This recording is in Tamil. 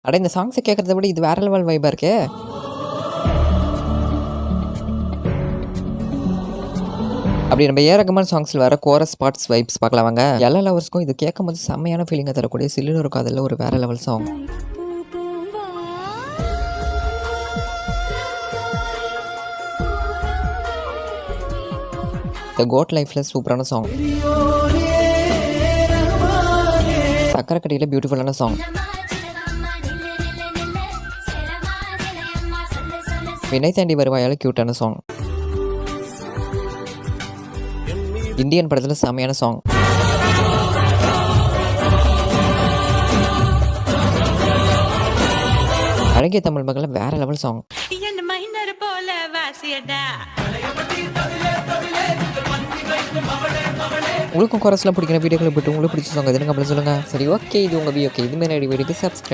அட இந்த சாங்ஸை கேட்குறத விட இது வேற லெவல் வைபாக இருக்கே. அப்படி நம்ம ரகுமான் சாங்ஸில் வர கோரஸ் பார்ட்ஸ் வைப்ஸ் பார்க்கலாம் வாங்க. எல்லா லவர்ஸ்க்கும் இது கேட்கும்போது செம்மையான ஃபீலிங்கை தரக்கூடிய சில்லுன்னு ஒரு காதலில் ஒரு வேற லெவல் சாங். த கோட் லைஃப்பில் சூப்பரான சாங். சக்கரக்கடியில் பியூட்டிஃபுல்லான சாங். வினை தாண்டி வருவாயால் க்யூட்டான சாங். இந்தியன் படத்தில் செம்மையான சாங். அழகிய தமிழ் மகளில் வேற லெவல் சாங். உங்களுக்கும் குரஸ்லாம் பிடிக்கிற வீடியோக்களை போட்டு உங்களுக்கு பிடிச்ச சாங் எதுன்னு கமெண்ட் சொல்லுங்கள். சரி, ஓகே, இது உங்கள் வீடியோ. ஓகே, இதுமாரி வீடியோக்கு சப்ஸ்கிரைப்.